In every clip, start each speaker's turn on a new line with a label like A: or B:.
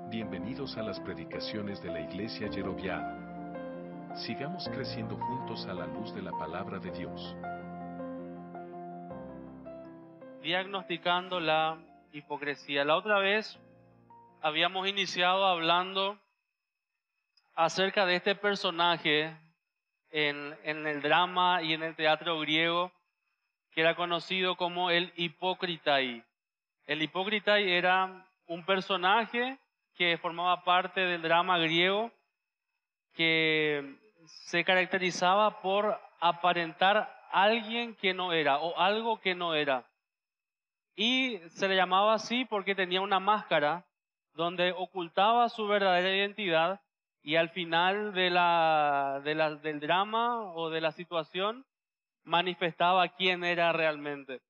A: Bienvenidos a las predicaciones de la Iglesia Yeroviá. Sigamos creciendo juntos a la luz de la palabra de Dios.
B: Diagnosticando la hipocresía. La otra vez habíamos iniciado hablando acerca de este personaje en el drama y en el teatro griego que era conocido como el hipócritai. El hipócritai era un personaje que formaba parte del drama griego que se caracterizaba por aparentar alguien que no era o algo que no era. Y se le llamaba así porque tenía una máscara donde ocultaba su verdadera identidad y al final del drama o de la situación manifestaba quién era realmente.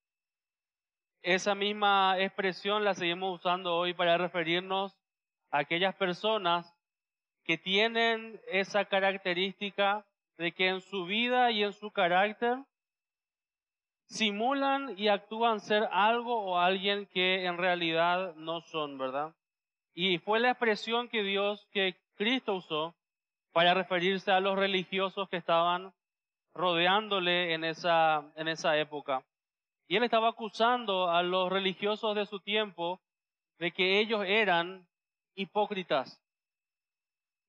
B: Esa misma expresión la seguimos usando hoy para referirnos a aquellas personas que tienen esa característica de que en su vida y en su carácter simulan y actúan ser algo o alguien que en realidad no son, ¿verdad? Y fue la expresión que Cristo usó para referirse a los religiosos que estaban rodeándole en esa época. Y él estaba acusando a los religiosos de su tiempo de que ellos eran hipócritas.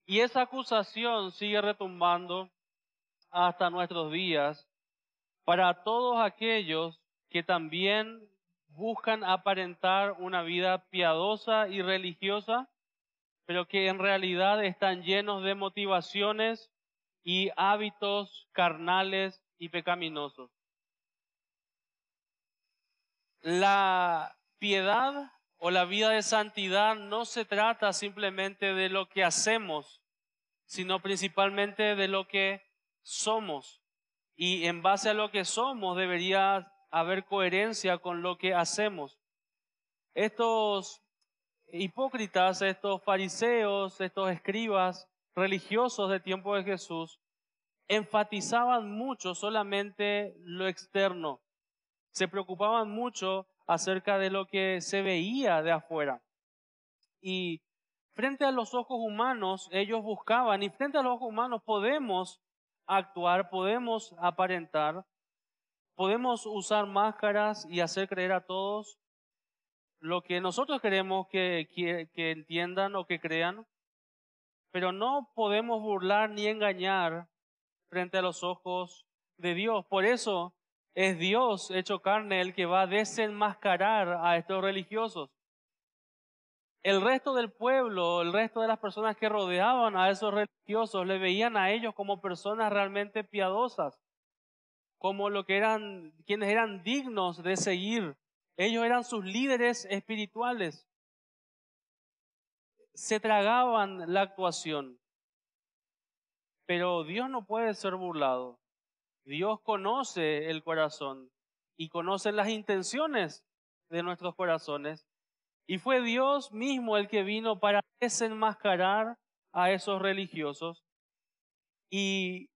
B: Y esa acusación sigue retumbando hasta nuestros días para todos aquellos que también buscan aparentar una vida piadosa y religiosa, pero que en realidad están llenos de motivaciones y hábitos carnales y pecaminosos. La piedad o la vida de santidad no se trata simplemente de lo que hacemos, sino principalmente de lo que somos. Y en base a lo que somos debería haber coherencia con lo que hacemos. Estos hipócritas, estos fariseos, estos escribas religiosos del tiempo de Jesús enfatizaban mucho solamente lo externo. Se preocupaban mucho acerca de lo que se veía de afuera. Y frente a los ojos humanos, ellos buscaban, y frente a los ojos humanos podemos actuar, podemos aparentar, podemos usar máscaras y hacer creer a todos lo que nosotros queremos que entiendan o que crean, pero no podemos burlar ni engañar frente a los ojos de Dios. Por eso es Dios hecho carne el que va a desenmascarar a estos religiosos. El resto del pueblo, el resto de las personas que rodeaban a esos religiosos, le veían a ellos como personas realmente piadosas, como quienes eran dignos de seguir. Ellos eran sus líderes espirituales. Se tragaban la actuación. Pero Dios no puede ser burlado. Dios conoce el corazón y conoce las intenciones de nuestros corazones. Y fue Dios mismo el que vino para desenmascarar a esos religiosos. Y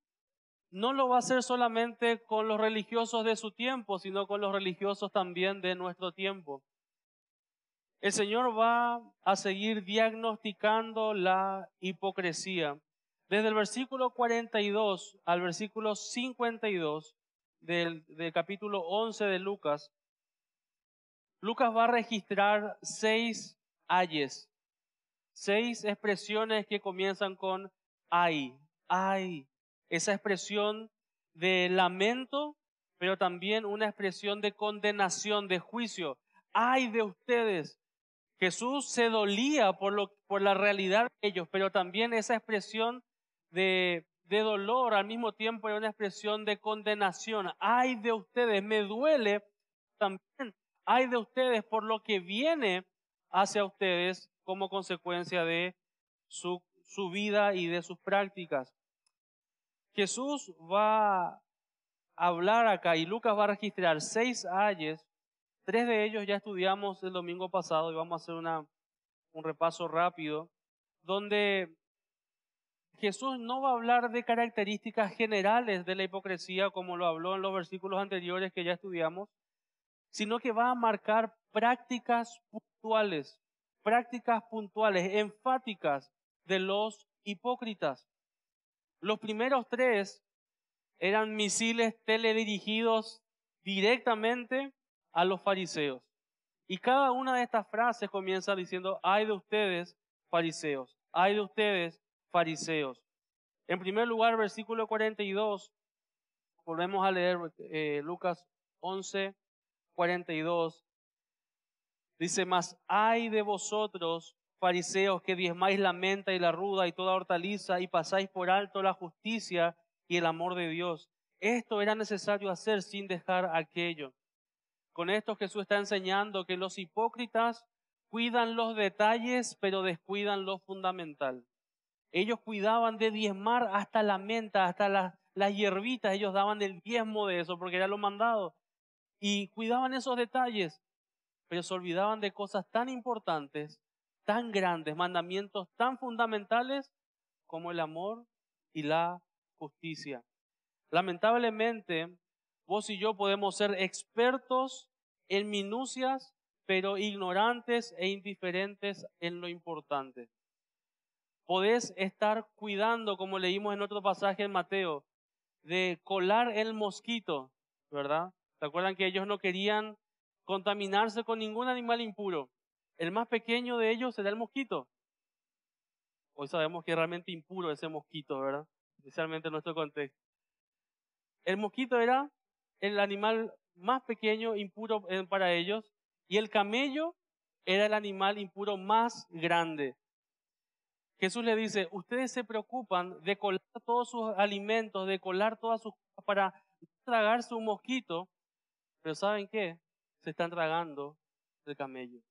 B: no lo va a hacer solamente con los religiosos de su tiempo, sino con los religiosos también de nuestro tiempo. El Señor va a seguir diagnosticando la hipocresía. Desde el versículo 42 al versículo 52 del capítulo 11 de Lucas, Lucas va a registrar 6 ayes, 6 expresiones que comienzan con ay, ay. Esa expresión de lamento, pero también una expresión de condenación, de juicio. Ay de ustedes. Jesús se dolía por la realidad de ellos, pero también esa expresión de dolor al mismo tiempo era una expresión de condenación. Ay de ustedes, me duele también. Ay de ustedes por lo que viene hacia ustedes como consecuencia de su vida y de sus prácticas. Jesús va a hablar acá y Lucas va a registrar 6 ayes. 3 de ellos ya estudiamos el domingo pasado y vamos a hacer un repaso rápido, donde Jesús no va a hablar de características generales de la hipocresía como lo habló en los versículos anteriores que ya estudiamos, sino que va a marcar prácticas puntuales, prácticas puntuales, enfáticas de los hipócritas. Los primeros tres eran misiles teledirigidos directamente a los fariseos. Y cada una de estas frases comienza diciendo, ay de ustedes, fariseos, ay de ustedes, fariseos. En primer lugar, versículo 42, volvemos a leer Lucas 11, 42. Dice, mas ay de vosotros, fariseos, que diezmáis la menta y la ruda y toda hortaliza y pasáis por alto la justicia y el amor de Dios. Esto era necesario hacer sin dejar aquello. Con esto Jesús está enseñando que los hipócritas cuidan los detalles, pero descuidan lo fundamental. Ellos cuidaban de diezmar hasta la menta, hasta las hierbitas, ellos daban el diezmo de eso porque era lo mandado. Y cuidaban esos detalles, pero se olvidaban de cosas tan importantes, tan grandes, mandamientos tan fundamentales como el amor y la justicia. Lamentablemente, vos y yo podemos ser expertos en minucias, pero ignorantes e indiferentes en lo importante. Podés estar cuidando, como leímos en otro pasaje en Mateo, de colar el mosquito, ¿verdad? ¿Se acuerdan que ellos no querían contaminarse con ningún animal impuro? El más pequeño de ellos era el mosquito. Hoy sabemos que es realmente impuro ese mosquito, ¿verdad? Especialmente en nuestro contexto. El mosquito era el animal más pequeño, impuro para ellos, y el camello era el animal impuro más grande. Jesús le dice, ustedes se preocupan de colar todos sus alimentos, de colar todas sus cosas para tragarse un mosquito, pero ¿saben qué? Se están tragando el camello.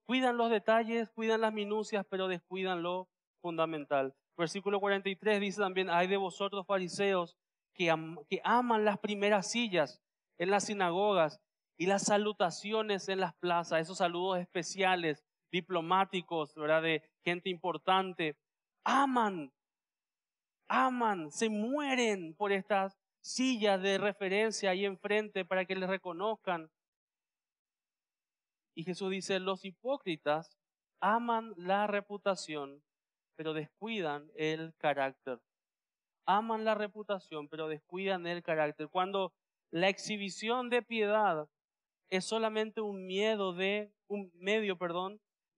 B: Cuidan los detalles, cuidan las minucias, pero descuidan lo fundamental. Versículo 43 dice también, ay de vosotros fariseos que aman las primeras sillas en las sinagogas y las salutaciones en las plazas, esos saludos especiales, diplomáticos, ¿verdad? De gente importante. Aman, se mueren por estas sillas de referencia ahí enfrente para que les reconozcan. Y Jesús dice, los hipócritas aman la reputación, pero descuidan el carácter. Aman la reputación, pero descuidan el carácter. Cuando la exhibición de piedad es solamente un medio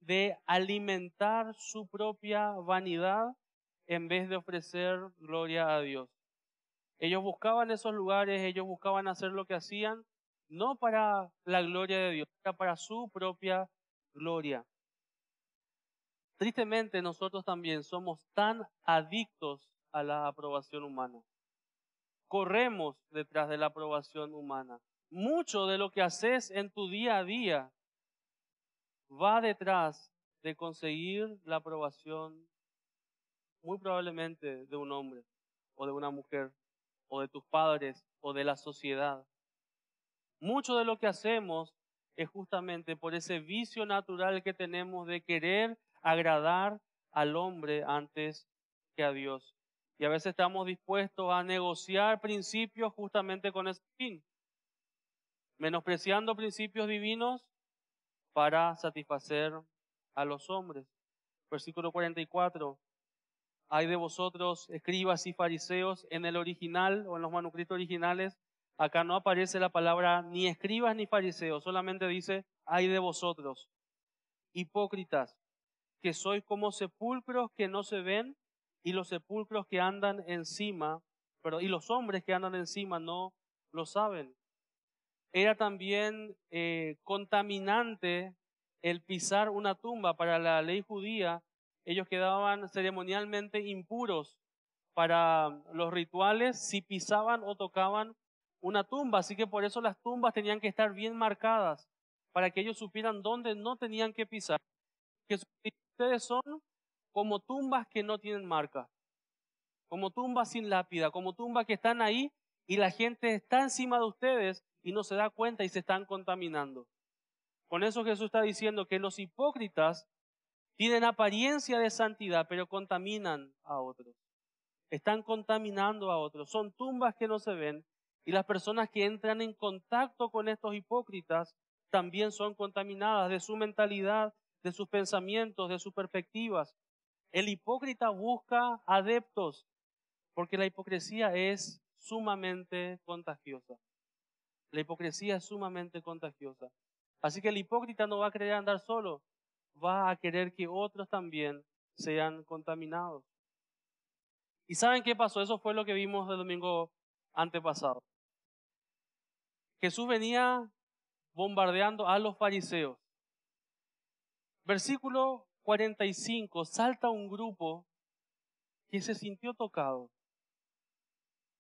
B: de alimentar su propia vanidad en vez de ofrecer gloria a Dios. Ellos buscaban esos lugares, ellos buscaban hacer lo que hacían, no para la gloria de Dios, era para su propia gloria. Tristemente nosotros también somos tan adictos a la aprobación humana. Corremos detrás de la aprobación humana. Mucho de lo que haces en tu día a día va detrás de conseguir la aprobación, muy probablemente de un hombre o de una mujer o de tus padres o de la sociedad. Mucho de lo que hacemos es justamente por ese vicio natural que tenemos de querer agradar al hombre antes que a Dios. Y a veces estamos dispuestos a negociar principios justamente con ese fin, menospreciando principios divinos para satisfacer a los hombres. Versículo 44. Hay de vosotros, escribas y fariseos, en el original o en los manuscritos originales, acá no aparece la palabra ni escribas ni fariseos, solamente dice, hay de vosotros, hipócritas, que sois como sepulcros que no se ven y los sepulcros que andan encima, y los hombres que andan encima no lo saben. Era también contaminante el pisar una tumba. Para la ley judía, ellos quedaban ceremonialmente impuros para los rituales si pisaban o tocaban una tumba. Así que por eso las tumbas tenían que estar bien marcadas, para que ellos supieran dónde no tenían que pisar. Que ustedes son como tumbas que no tienen marca, como tumbas sin lápida, como tumbas que están ahí y la gente está encima de ustedes y no se da cuenta y se están contaminando. Con eso Jesús está diciendo que los hipócritas tienen apariencia de santidad, pero contaminan a otros. Están contaminando a otros. Son tumbas que no se ven y las personas que entran en contacto con estos hipócritas también son contaminadas de su mentalidad, de sus pensamientos, de sus perspectivas. El hipócrita busca adeptos, porque la hipocresía es sumamente contagiosa. La hipocresía es sumamente contagiosa. Así que el hipócrita no va a querer andar solo, va a querer que otros también sean contaminados. ¿Y saben qué pasó? Eso fue lo que vimos el domingo antepasado. Jesús venía bombardeando a los fariseos. Versículo 45, salta un grupo que se sintió tocado.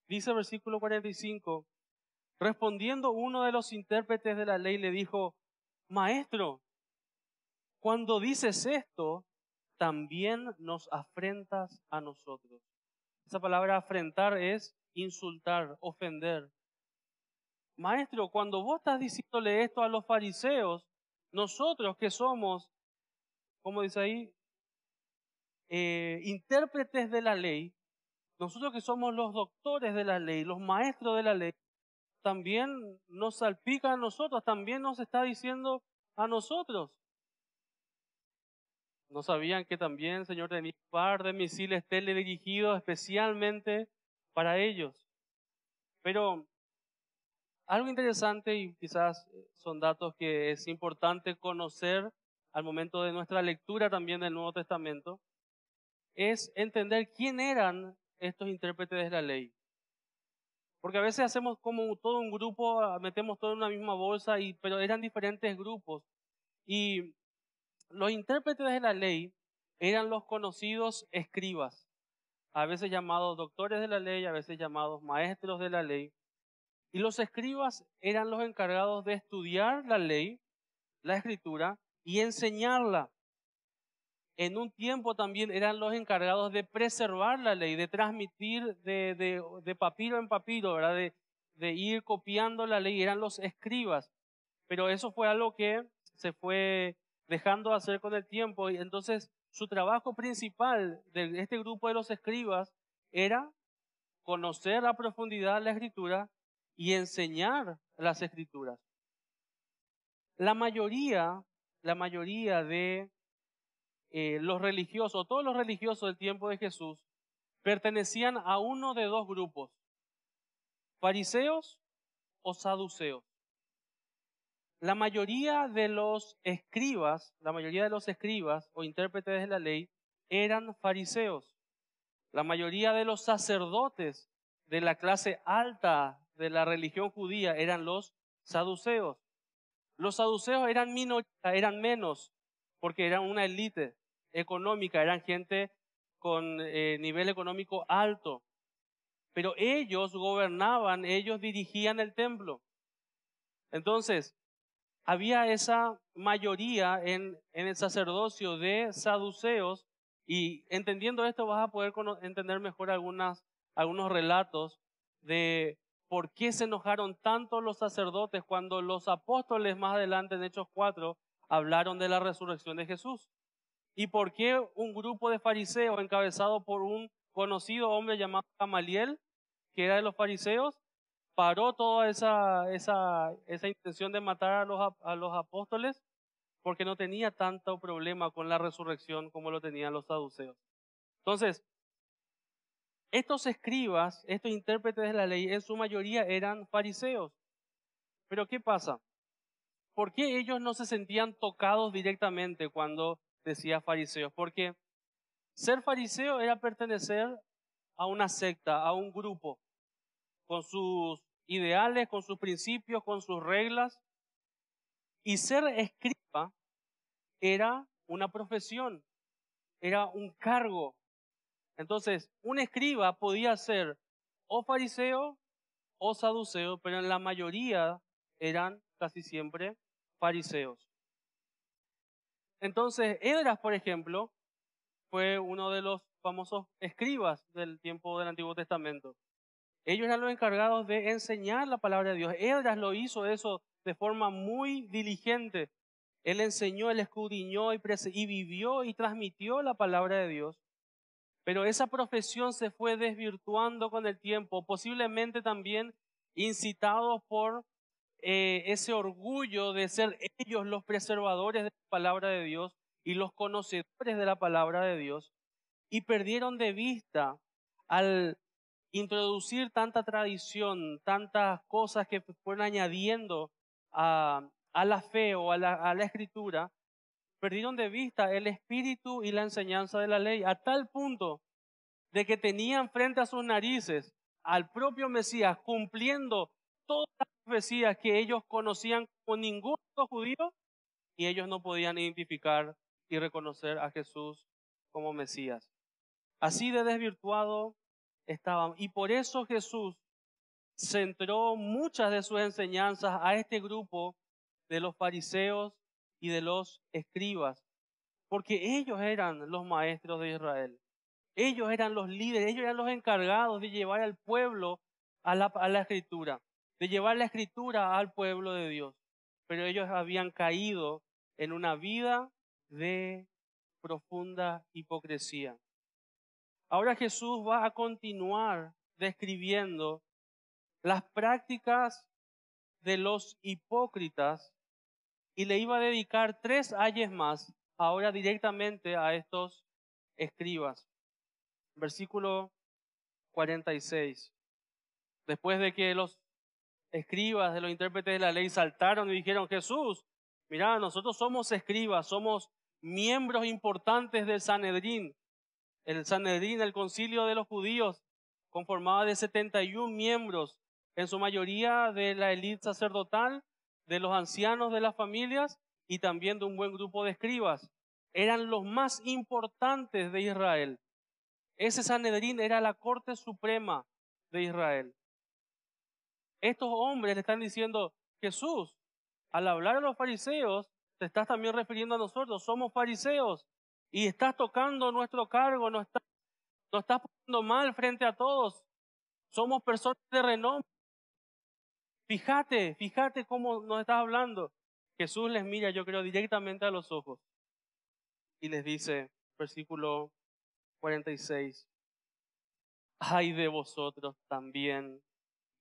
B: Dice el versículo 45, respondiendo uno de los intérpretes de la ley le dijo, Maestro, cuando dices esto, también nos afrentas a nosotros. Esa palabra afrentar es insultar, ofender. Maestro, cuando vos estás diciéndole esto a los fariseos, nosotros que somos, como dice ahí, intérpretes de la ley, nosotros que somos los doctores de la ley, los maestros de la ley, también nos salpica a nosotros, también nos está diciendo a nosotros. ¿No sabían que también el Señor tenía un par de misiles teledirigidos especialmente para ellos? Pero algo interesante, y quizás son datos que es importante conocer al momento de nuestra lectura también del Nuevo Testamento, es entender quién eran estos intérpretes de la ley. Porque a veces hacemos como todo un grupo, metemos todo en una misma bolsa, pero eran diferentes grupos. Y los intérpretes de la ley eran los conocidos escribas, a veces llamados doctores de la ley, a veces llamados maestros de la ley. Y los escribas eran los encargados de estudiar la ley, la escritura, y enseñarla. En un tiempo también eran los encargados de preservar la ley, de transmitir de papiro en papiro, ¿verdad? De ir copiando la ley, eran los escribas. Pero eso fue algo que se fue dejando de hacer con el tiempo, y entonces su trabajo principal de este grupo de los escribas era conocer a profundidad la escritura y enseñar las escrituras. La mayoría de los religiosos, todos los religiosos del tiempo de Jesús, pertenecían a uno de dos grupos, fariseos o saduceos. La mayoría de los escribas o intérpretes de la ley eran fariseos. La mayoría de los sacerdotes de la clase alta de la religión judía eran los saduceos. Los saduceos eran minoría, eran menos, porque eran una élite económica, eran gente con nivel económico alto. Pero ellos gobernaban, ellos dirigían el templo. Entonces, había esa mayoría en el sacerdocio de saduceos, y entendiendo esto vas a poder entender mejor algunos relatos de por qué se enojaron tanto los sacerdotes cuando los apóstoles más adelante en Hechos 4 hablaron de la resurrección de Jesús. Y por qué un grupo de fariseos encabezado por un conocido hombre llamado Gamaliel, que era de los fariseos, paró toda esa intención de matar a los apóstoles, porque no tenía tanto problema con la resurrección como lo tenían los saduceos. Entonces, estos escribas, estos intérpretes de la ley, en su mayoría eran fariseos. Pero ¿qué pasa? ¿Por qué ellos no se sentían tocados directamente cuando decía fariseos? Porque ser fariseo era pertenecer a una secta, a un grupo, con sus ideales, con sus principios, con sus reglas. Y ser escriba era una profesión, era un cargo. Entonces, un escriba podía ser o fariseo o saduceo, pero en la mayoría eran casi siempre fariseos. Entonces, Esdras, por ejemplo, fue uno de los famosos escribas del tiempo del Antiguo Testamento. Ellos eran los encargados de enseñar la palabra de Dios. Esdras lo hizo eso de forma muy diligente. Él enseñó, él escudriñó y vivió y transmitió la palabra de Dios. Pero esa profesión se fue desvirtuando con el tiempo, posiblemente también incitados por ese orgullo de ser ellos los preservadores de la palabra de Dios, y los conocedores de la palabra de Dios, y perdieron de vista al introducir tanta tradición, tantas cosas que fueron añadiendo a la fe o a la escritura, perdieron de vista el espíritu y la enseñanza de la ley, a tal punto de que tenían frente a sus narices al propio Mesías cumpliendo todas las profecías que ellos conocían con ningún otro judío, y ellos no podían identificar y reconocer a Jesús como Mesías. Así de desvirtuado estaban. Y por eso Jesús centró muchas de sus enseñanzas a este grupo de los fariseos y de los escribas, porque ellos eran los maestros de Israel. Ellos eran los líderes, ellos eran los encargados de llevar al pueblo a la escritura, de llevar la escritura al pueblo de Dios. Pero ellos habían caído en una vida de profunda hipocresía. Ahora Jesús va a continuar describiendo las prácticas de los hipócritas y le iba a dedicar 3 ayes más, ahora directamente a estos escribas. Versículo 46. Después de que los escribas, de los intérpretes de la ley saltaron y dijeron: Jesús, mira, nosotros somos escribas, somos miembros importantes del Sanedrín. El Sanedrín, el concilio de los judíos, conformado de 71 miembros, en su mayoría de la élite sacerdotal, de los ancianos de las familias y también de un buen grupo de escribas. Eran los más importantes de Israel. Ese Sanedrín era la corte suprema de Israel. Estos hombres le están diciendo: Jesús, al hablar a los fariseos, te estás también refiriendo a nosotros, somos fariseos, y estás tocando nuestro cargo, nos estás poniendo mal frente a todos, somos personas de renombre. Fíjate cómo nos estás hablando. Jesús les mira, yo creo, directamente a los ojos y les dice, versículo 46, ay de vosotros también,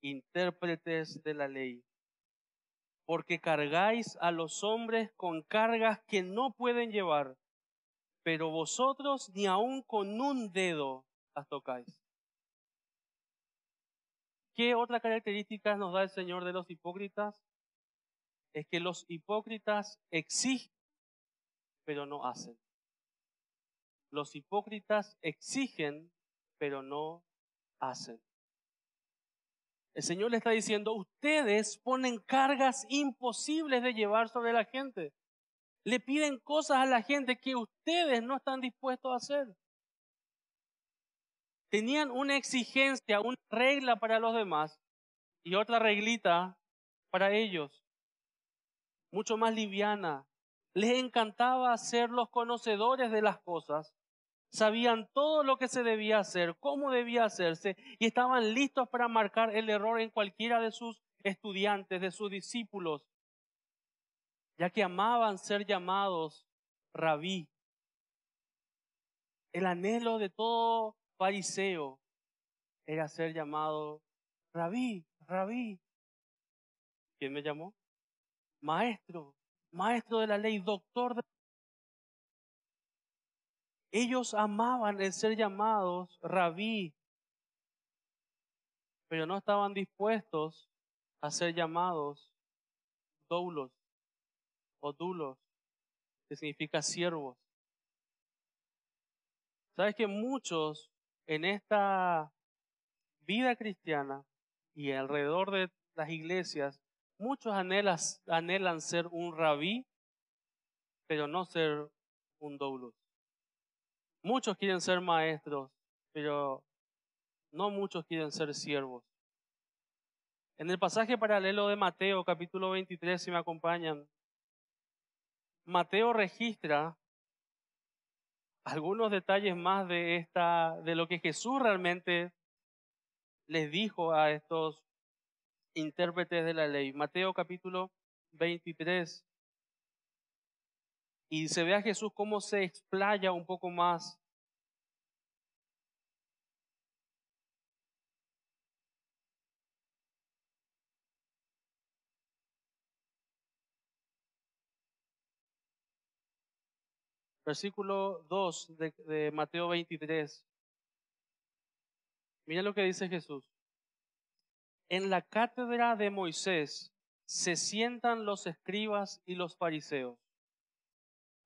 B: intérpretes de la ley, porque cargáis a los hombres con cargas que no pueden llevar, pero vosotros ni aun con un dedo las tocáis. ¿Qué otra característica nos da el Señor de los hipócritas? Es que los hipócritas exigen, pero no hacen. Los hipócritas exigen, pero no hacen. El Señor le está diciendo: ustedes ponen cargas imposibles de llevar sobre la gente. Le piden cosas a la gente que ustedes no están dispuestos a hacer. Tenían una exigencia, una regla para los demás y otra reglita para ellos, mucho más liviana. Les encantaba ser los conocedores de las cosas. Sabían todo lo que se debía hacer, cómo debía hacerse, y estaban listos para marcar el error en cualquiera de sus estudiantes, de sus discípulos, ya que amaban ser llamados rabí. El anhelo de todo fariseo era ser llamado rabí, rabí. ¿Quién me llamó? Maestro, maestro de la ley, doctor de... Ellos amaban el ser llamados rabí, pero no estaban dispuestos a ser llamados doulos o dulos, que significa siervos. Sabes que muchos en esta vida cristiana y alrededor de las iglesias, muchos anhelan ser un rabí, pero no ser un doulos. Muchos quieren ser maestros, pero no muchos quieren ser siervos. En el pasaje paralelo de Mateo, capítulo 23, si me acompañan, Mateo registra algunos detalles más de lo que Jesús realmente les dijo a estos intérpretes de la ley. Mateo capítulo 23. Y se ve a Jesús cómo se explaya un poco más. Versículo 2 de Mateo 23. Mira lo que dice Jesús. En la cátedra de Moisés se sientan los escribas y los fariseos.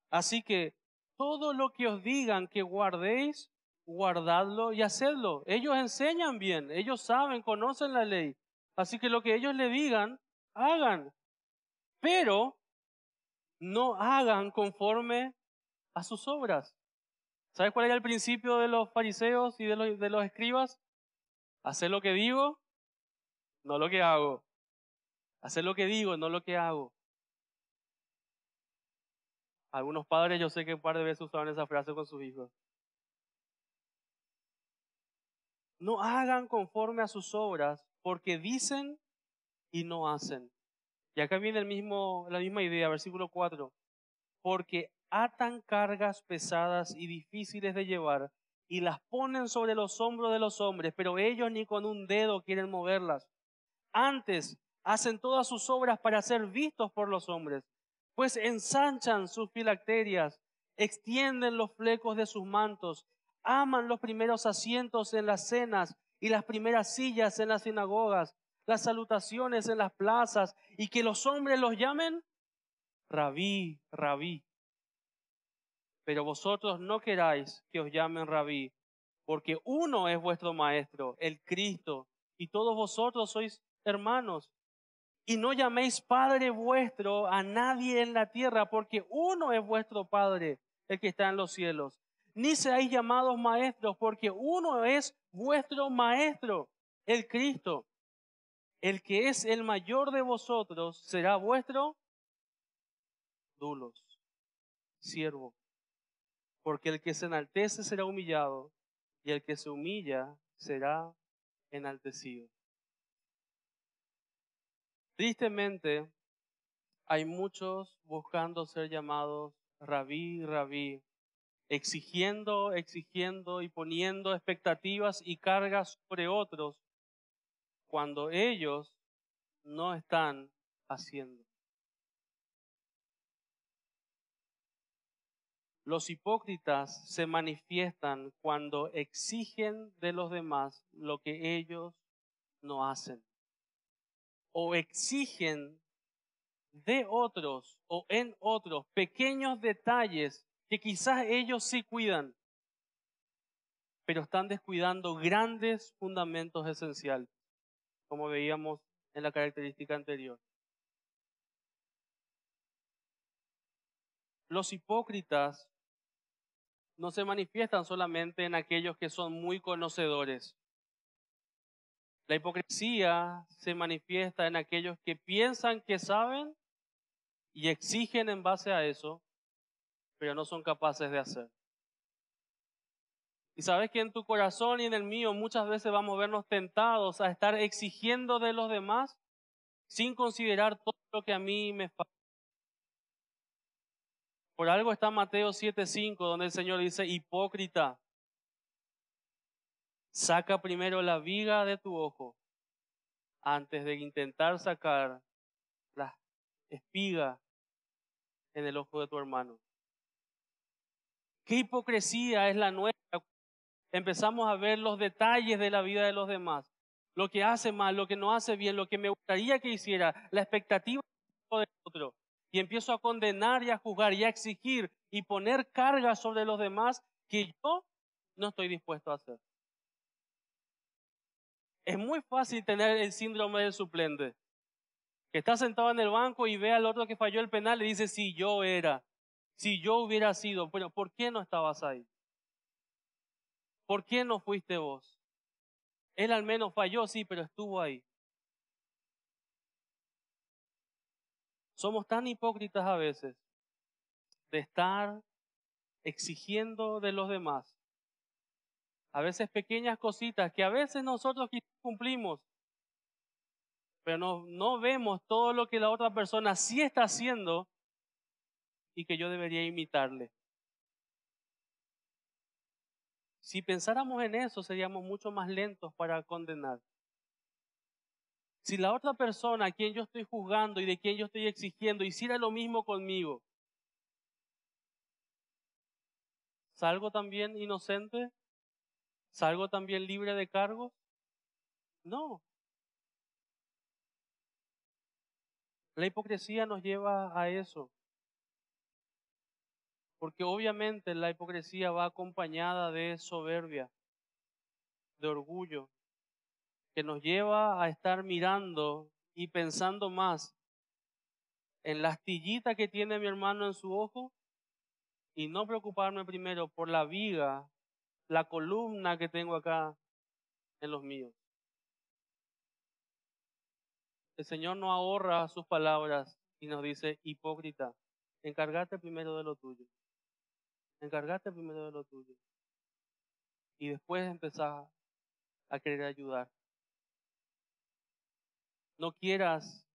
B: Así que todo lo que os digan que guardéis, guardadlo y hacedlo. Ellos enseñan bien, ellos saben, conocen la ley. Así que lo que ellos le digan, hagan. Pero no hagan conforme a sus obras. ¿Sabes cuál era el principio de los fariseos y de los escribas? Hacer lo que digo, no lo que hago. Hacer lo que digo, no lo que hago. Algunos padres yo sé que un par de veces usaron esa frase con sus hijos. No hagan conforme a sus obras, porque dicen y no hacen. Y acá viene la misma idea, versículo 4. Porque atan cargas pesadas y difíciles de llevar y las ponen sobre los hombros de los hombres, pero ellos ni con un dedo quieren moverlas. Antes hacen todas sus obras para ser vistos por los hombres, pues ensanchan sus filacterias, extienden los flecos de sus mantos, aman los primeros asientos en las cenas y las primeras sillas en las sinagogas, las salutaciones en las plazas y que los hombres los llamen Rabí, Rabí. Pero vosotros no queráis que os llamen Rabí, porque uno es vuestro maestro, el Cristo, y todos vosotros sois hermanos. Y no llaméis Padre vuestro a nadie en la tierra, porque uno es vuestro Padre, el que está en los cielos. Ni seáis llamados maestros, porque uno es vuestro Maestro, el Cristo. El que es el mayor de vosotros será vuestro dulos, siervo. Porque el que se enaltece será humillado, y el que se humilla será enaltecido. Tristemente, hay muchos buscando ser llamados Rabí, Rabí, exigiendo y poniendo expectativas y cargas sobre otros cuando ellos no están haciendo. Los hipócritas se manifiestan cuando exigen de los demás lo que ellos no hacen, o exigen de otros o en otros pequeños detalles que quizás ellos sí cuidan, pero están descuidando grandes fundamentos esenciales, como veíamos en la característica anterior. Los hipócritas no se manifiestan solamente en aquellos que son muy conocedores. La hipocresía se manifiesta en aquellos que piensan que saben y exigen en base a eso, pero no son capaces de hacer. Y sabes que en tu corazón y en el mío muchas veces vamos a vernos tentados a estar exigiendo de los demás sin considerar todo lo que a mí me falta. Por algo está Mateo 7:5, donde el Señor dice: hipócrita, saca primero la viga de tu ojo antes de intentar sacar la espiga en el ojo de tu hermano. ¿Qué hipocresía es la nuestra? Empezamos a ver los detalles de la vida de los demás, lo que hace mal, lo que no hace bien, lo que me gustaría que hiciera, la expectativa del otro. Y empiezo a condenar y a juzgar y a exigir y poner cargas sobre los demás que yo no estoy dispuesto a hacer. Es muy fácil tener el síndrome del suplente, que está sentado en el banco y ve al otro que falló el penal y dice: si yo era, si yo hubiera sido, pero ¿por qué no estabas ahí? ¿Por qué no fuiste vos? Él al menos falló, sí, pero estuvo ahí. Somos tan hipócritas a veces de estar exigiendo de los demás. A veces pequeñas cositas que a veces nosotros cumplimos, pero no vemos todo lo que la otra persona sí está haciendo y que yo debería imitarle. Si pensáramos en eso, seríamos mucho más lentos para condenar. Si la otra persona a quien yo estoy juzgando y de quien yo estoy exigiendo hiciera lo mismo conmigo, ¿Salgo también inocente? ¿Salgo también libre de cargos? No. La hipocresía nos lleva a eso, porque obviamente la hipocresía va acompañada de soberbia, de orgullo, que nos lleva a estar mirando y pensando más en la astillita que tiene mi hermano en su ojo y no preocuparme primero por la viga, la columna que tengo acá en los míos. El Señor no ahorra sus palabras y nos dice, hipócrita, encárgate primero de lo tuyo. Encárgate primero de lo tuyo. Y después empezás a querer ayudar. No quieras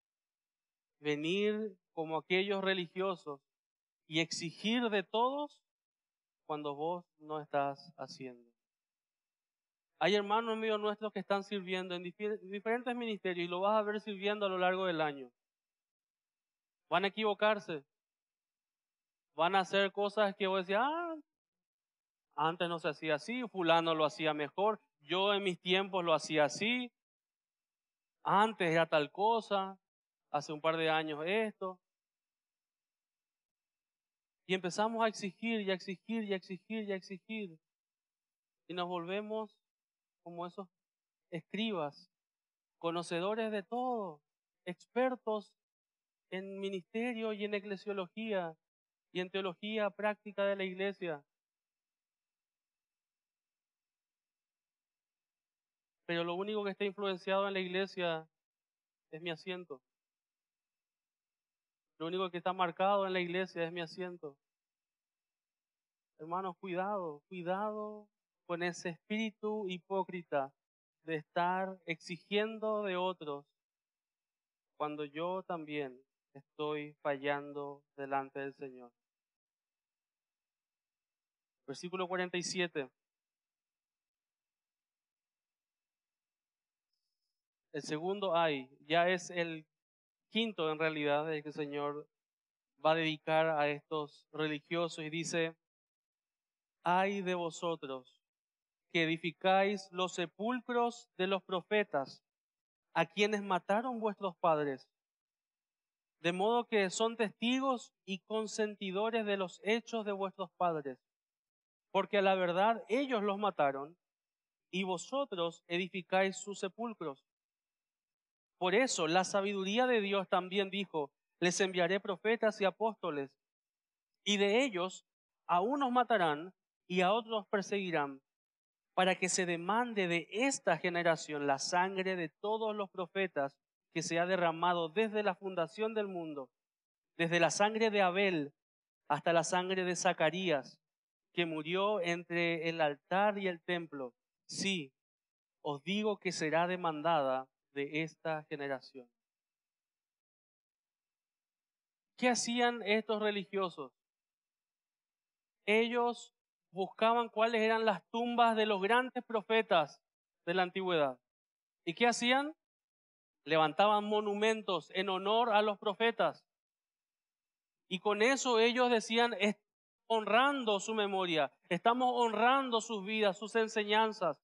B: venir como aquellos religiosos y exigir de todos cuando vos no estás haciendo. Hay hermanos en medio nuestros que están sirviendo en diferentes ministerios y lo vas a ver sirviendo a lo largo del año. Van a equivocarse. Van a hacer cosas que vos decís, antes no se hacía así, fulano lo hacía mejor, yo en mis tiempos lo hacía así, antes era tal cosa, hace un par de años esto. Y empezamos a exigir y a exigir y a exigir y a exigir. Y nos volvemos como esos escribas, conocedores de todo, expertos en ministerio y en eclesiología y en teología práctica de la iglesia. Pero lo único que está influenciado en la iglesia es mi asiento. Lo único que está marcado en la iglesia es mi asiento. Hermanos, cuidado, cuidado con ese espíritu hipócrita de estar exigiendo de otros cuando yo también estoy fallando delante del Señor. Versículo 47. El segundo ay, ya es el quinto en realidad, el que el Señor va a dedicar a estos religiosos y dice, ay de vosotros que edificáis los sepulcros de los profetas, a quienes mataron vuestros padres, de modo que son testigos y consentidores de los hechos de vuestros padres, porque a la verdad ellos los mataron y vosotros edificáis sus sepulcros. Por eso la sabiduría de Dios también dijo, les enviaré profetas y apóstoles, y de ellos a unos matarán y a otros perseguirán, para que se demande de esta generación la sangre de todos los profetas que se ha derramado desde la fundación del mundo, desde la sangre de Abel hasta la sangre de Zacarías, que murió entre el altar y el templo. Sí, os digo que será demandada de esta generación. ¿Qué hacían estos religiosos? Ellos buscaban cuáles eran las tumbas de los grandes profetas de la antigüedad. ¿Y qué hacían? Levantaban monumentos en honor a los profetas. Y con eso ellos decían, honrando su memoria, estamos honrando sus vidas, sus enseñanzas.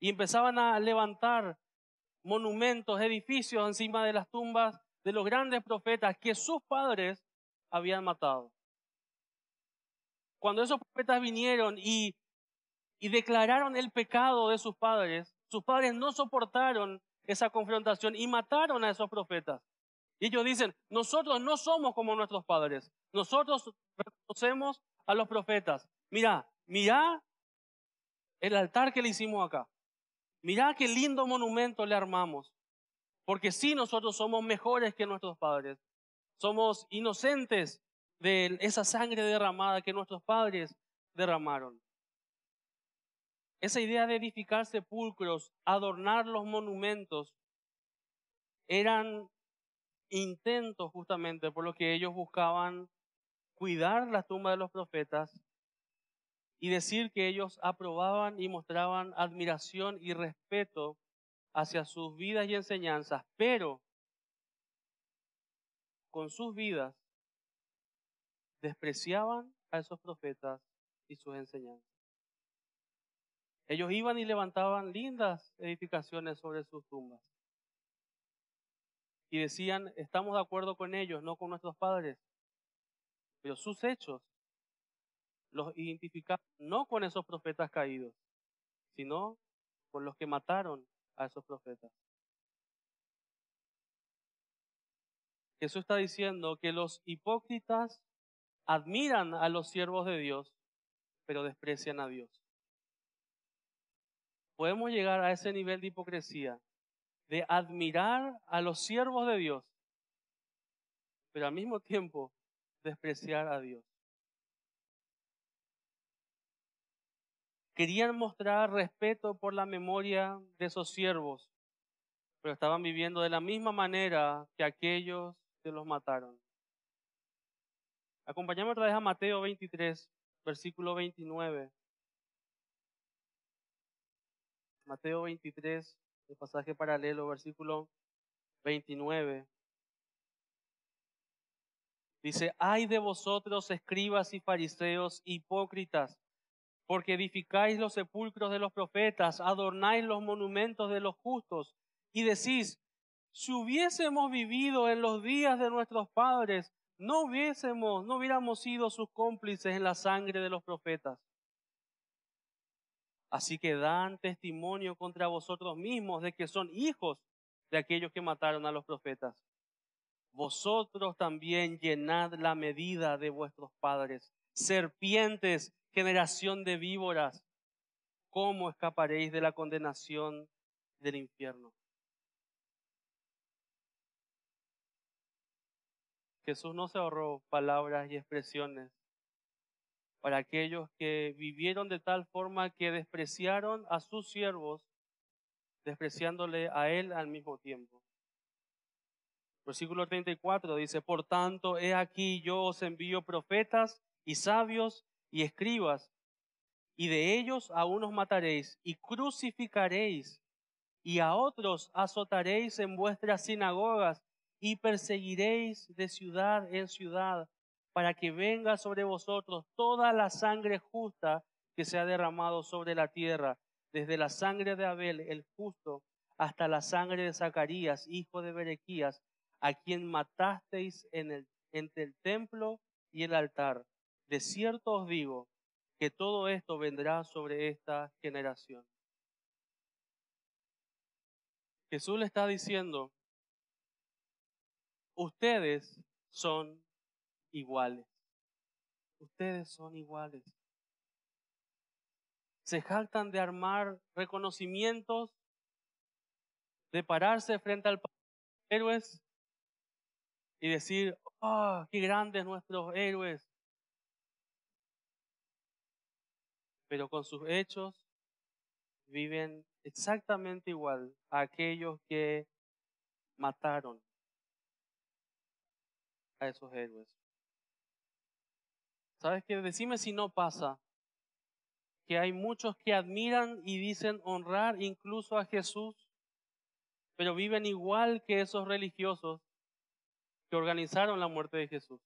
B: Y empezaban a levantar monumentos, edificios encima de las tumbas de los grandes profetas que sus padres habían matado. Cuando esos profetas vinieron y declararon el pecado de sus padres no soportaron esa confrontación y mataron a esos profetas. Y ellos dicen, nosotros no somos como nuestros padres, nosotros reconocemos a los profetas. Mira el altar que le hicimos acá. Mirá qué lindo monumento le armamos. Porque sí, nosotros somos mejores que nuestros padres. Somos inocentes de esa sangre derramada que nuestros padres derramaron. Esa idea de edificar sepulcros, adornar los monumentos, eran intentos justamente por lo que ellos buscaban cuidar la tumba de los profetas y decir que ellos aprobaban y mostraban admiración y respeto hacia sus vidas y enseñanzas, pero con sus vidas despreciaban a esos profetas y sus enseñanzas. Ellos iban y levantaban lindas edificaciones sobre sus tumbas. Y decían, estamos de acuerdo con ellos, no con nuestros padres. Pero sus hechos los identificaban no con esos profetas caídos, sino con los que mataron a esos profetas. Jesús está diciendo que los hipócritas admiran a los siervos de Dios, pero desprecian a Dios. Podemos llegar a ese nivel de hipocresía, de admirar a los siervos de Dios, pero al mismo tiempo despreciar a Dios. Querían mostrar respeto por la memoria de esos siervos, pero estaban viviendo de la misma manera que aquellos que los mataron. Acompáñame otra vez a Mateo 23, versículo 29. Mateo 23, el pasaje paralelo, versículo 29. Dice, ay de vosotros, escribas y fariseos, hipócritas, porque edificáis los sepulcros de los profetas, adornáis los monumentos de los justos, y decís, si hubiésemos vivido en los días de nuestros padres, no hubiéramos sido sus cómplices en la sangre de los profetas. Así que dan testimonio contra vosotros mismos de que son hijos de aquellos que mataron a los profetas. Vosotros también llenad la medida de vuestros padres. Serpientes, generación de víboras, ¿cómo escaparéis de la condenación del infierno? Jesús no se ahorró palabras y expresiones para aquellos que vivieron de tal forma que despreciaron a sus siervos, despreciándole a Él al mismo tiempo. Versículo 34 dice, por tanto, he aquí yo os envío profetas y sabios y escribas, y de ellos a unos mataréis y crucificaréis, y a otros azotaréis en vuestras sinagogas y perseguiréis de ciudad en ciudad, para que venga sobre vosotros toda la sangre justa que se ha derramado sobre la tierra, desde la sangre de Abel el justo hasta la sangre de Zacarías, hijo de Berequías, a quien matasteis entre el templo y el altar. De cierto os digo que todo esto vendrá sobre esta generación. Jesús le está diciendo, ustedes son iguales. Ustedes son iguales. Se jactan de armar reconocimientos, de pararse frente al héroes y decir, oh, qué grandes nuestros héroes. Pero con sus hechos viven exactamente igual a aquellos que mataron a esos héroes. ¿Sabes qué? Decime si no pasa que hay muchos que admiran y dicen honrar incluso a Jesús, pero viven igual que esos religiosos que organizaron la muerte de Jesús.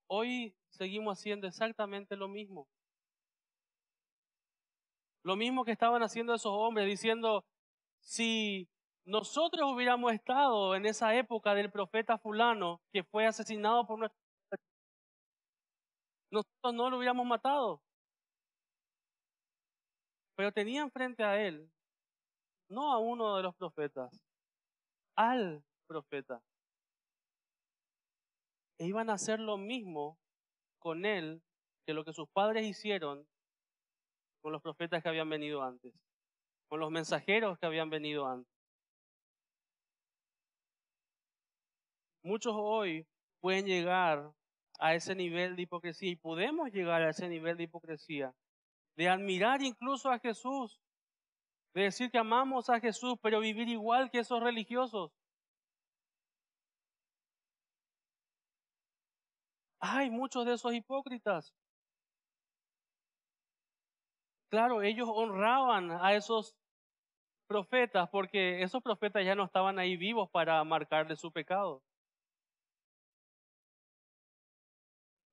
B: Hoy seguimos haciendo exactamente lo mismo. Lo mismo que estaban haciendo esos hombres, diciendo, si nosotros hubiéramos estado en esa época del profeta fulano que fue asesinado por nosotros no lo hubiéramos matado. Pero tenían frente a él, no a uno de los profetas, al profeta. E iban a hacer lo mismo con él que lo que sus padres hicieron con los profetas que habían venido antes, con los mensajeros que habían venido antes. Muchos hoy pueden llegar a ese nivel de hipocresía y podemos llegar a ese nivel de hipocresía, de admirar incluso a Jesús, de decir que amamos a Jesús, pero vivir igual que esos religiosos. Hay muchos de esos hipócritas. Claro, ellos honraban a esos profetas porque esos profetas ya no estaban ahí vivos para marcarle su pecado.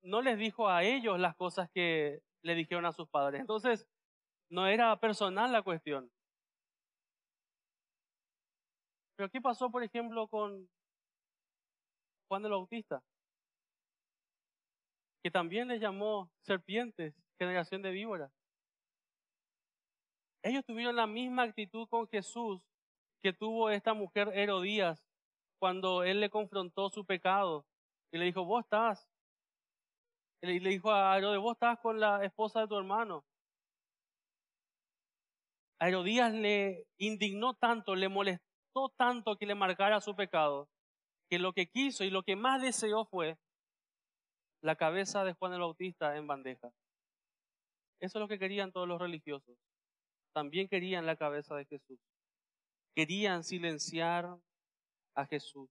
B: no les dijo a ellos las cosas que le dijeron a sus padres. Entonces, no era personal la cuestión. Pero ¿qué pasó, por ejemplo, con Juan el Bautista? Que también les llamó serpientes, generación de víboras. Ellos tuvieron la misma actitud con Jesús que tuvo esta mujer Herodías cuando él le confrontó su pecado y le dijo, y le dijo a Herodes, vos estás con la esposa de tu hermano. A Herodías le indignó tanto, le molestó tanto que le marcara su pecado, que lo que quiso y lo que más deseó fue la cabeza de Juan el Bautista en bandeja. Eso es lo que querían todos los religiosos. También querían la cabeza de Jesús. Querían silenciar a Jesús.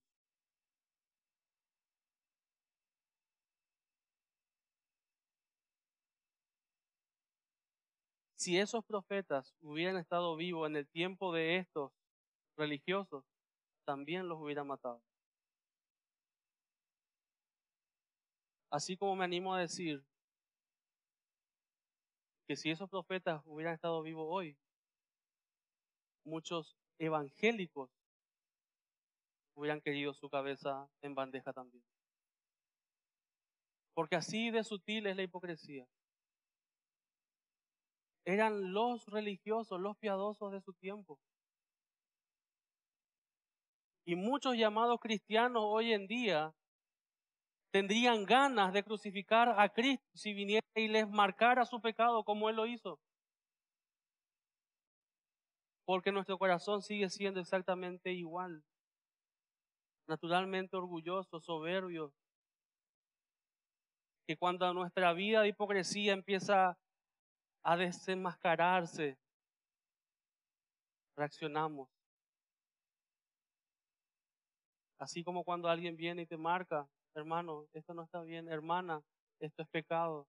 B: Si esos profetas hubieran estado vivos en el tiempo de estos religiosos, también los hubieran matado. Así como me animo a decir que si esos profetas hubieran estado vivos hoy, muchos evangélicos hubieran querido su cabeza en bandeja también. Porque así de sutil es la hipocresía. Eran los religiosos, los piadosos de su tiempo. Y muchos llamados cristianos hoy en día tendrían ganas de crucificar a Cristo si viniera y les marcara su pecado como Él lo hizo. Porque nuestro corazón sigue siendo exactamente igual. Naturalmente orgulloso, soberbio. Que cuando nuestra vida de hipocresía empieza a desenmascararse, reaccionamos. Así como cuando alguien viene y te marca, hermano, esto no está bien, hermana, esto es pecado.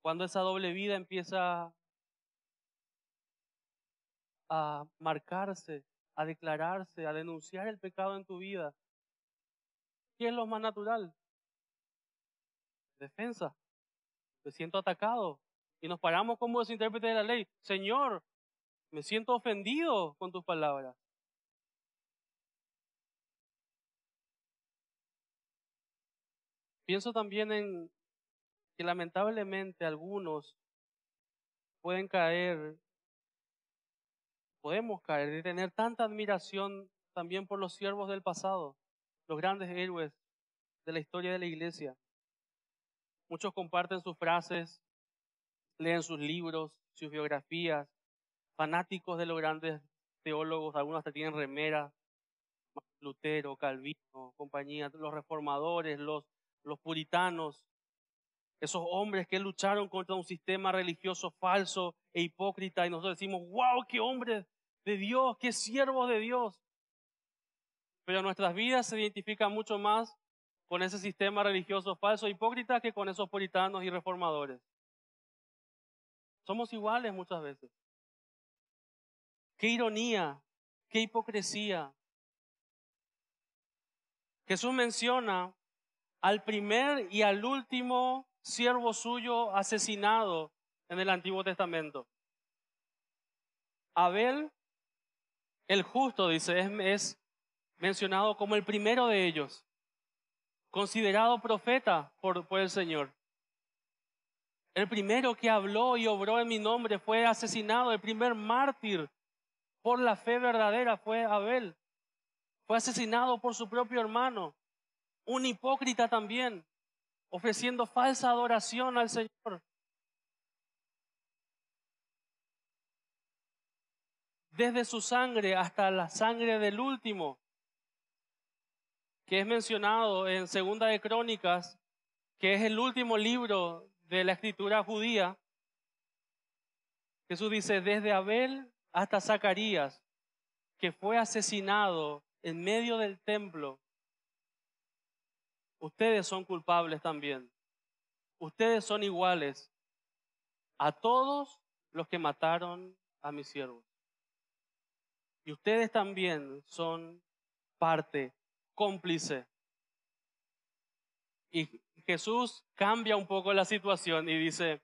B: Cuando esa doble vida empieza a marcarse, a declararse, a denunciar el pecado en tu vida, ¿qué es lo más natural? Defensa. Me siento atacado. Y nos paramos como los intérpretes de la ley. Señor, me siento ofendido con tus palabras. Pienso también en que lamentablemente algunos pueden caer, podemos caer, de tener tanta admiración también por los siervos del pasado, los grandes héroes de la historia de la iglesia. Muchos comparten sus frases, leen sus libros, sus biografías, fanáticos de los grandes teólogos, algunos hasta tienen remeras, Lutero, Calvino, compañía, los reformadores, los puritanos, esos hombres que lucharon contra un sistema religioso falso e hipócrita y nosotros decimos, wow, qué hombres de Dios, qué siervos de Dios. Pero nuestras vidas se identifican mucho más con ese sistema religioso falso e hipócrita que con esos puritanos y reformadores. Somos iguales muchas veces. Qué ironía, qué hipocresía. Jesús menciona al primer y al último siervo suyo asesinado en el Antiguo Testamento. Abel, el justo, dice, es mencionado como el primero de ellos, considerado profeta por el Señor. El primero que habló y obró en mi nombre fue asesinado, el primer mártir por la fe verdadera fue Abel. Fue asesinado por su propio hermano, un hipócrita también, ofreciendo falsa adoración al Señor. Desde su sangre hasta la sangre del último, que es mencionado en Segunda de Crónicas, que es el último libro de la escritura judía. Jesús dice, desde Abel hasta Zacarías, que fue asesinado en medio del templo, ustedes son culpables también. Ustedes son iguales a todos los que mataron a mis siervos. Y ustedes también son parte, cómplice Y Jesús cambia un poco la situación y dice,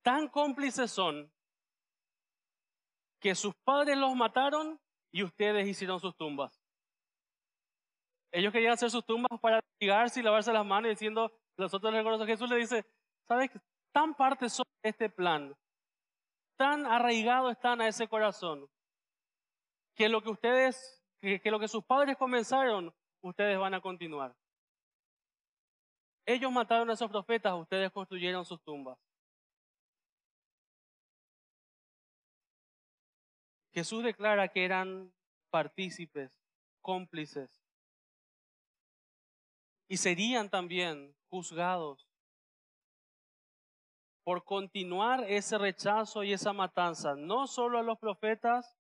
B: tan cómplices son que sus padres los mataron y ustedes hicieron sus tumbas. Ellos querían hacer sus tumbas para ligarse y lavarse las manos diciendo, nosotros les reconocemos. Jesús le dice, ¿sabes qué? Tan parte son de este plan, tan arraigados están a ese corazón, que lo que ustedes, que lo que sus padres comenzaron, ustedes van a continuar. Ellos mataron a esos profetas, ustedes construyeron sus tumbas. Jesús declara que eran partícipes, cómplices, y serían también juzgados por continuar ese rechazo y esa matanza, no solo a los profetas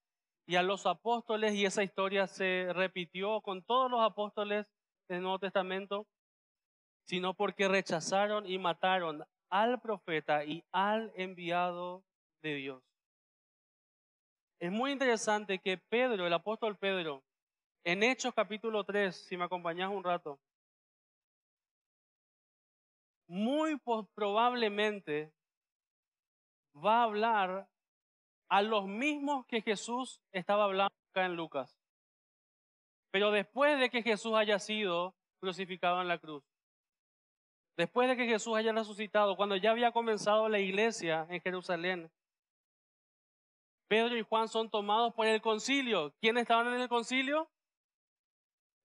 B: y a los apóstoles, y esa historia se repitió con todos los apóstoles del Nuevo Testamento, sino porque rechazaron y mataron al profeta y al enviado de Dios. Es muy interesante que Pedro, el apóstol Pedro, en Hechos capítulo 3, si me acompañás un rato, muy probablemente va a hablar a los mismos que Jesús estaba hablando acá en Lucas, pero después de que Jesús haya sido crucificado en la cruz, después de que Jesús haya resucitado, cuando ya había comenzado la iglesia en Jerusalén, Pedro y Juan son tomados por el concilio. ¿Quiénes estaban en el concilio?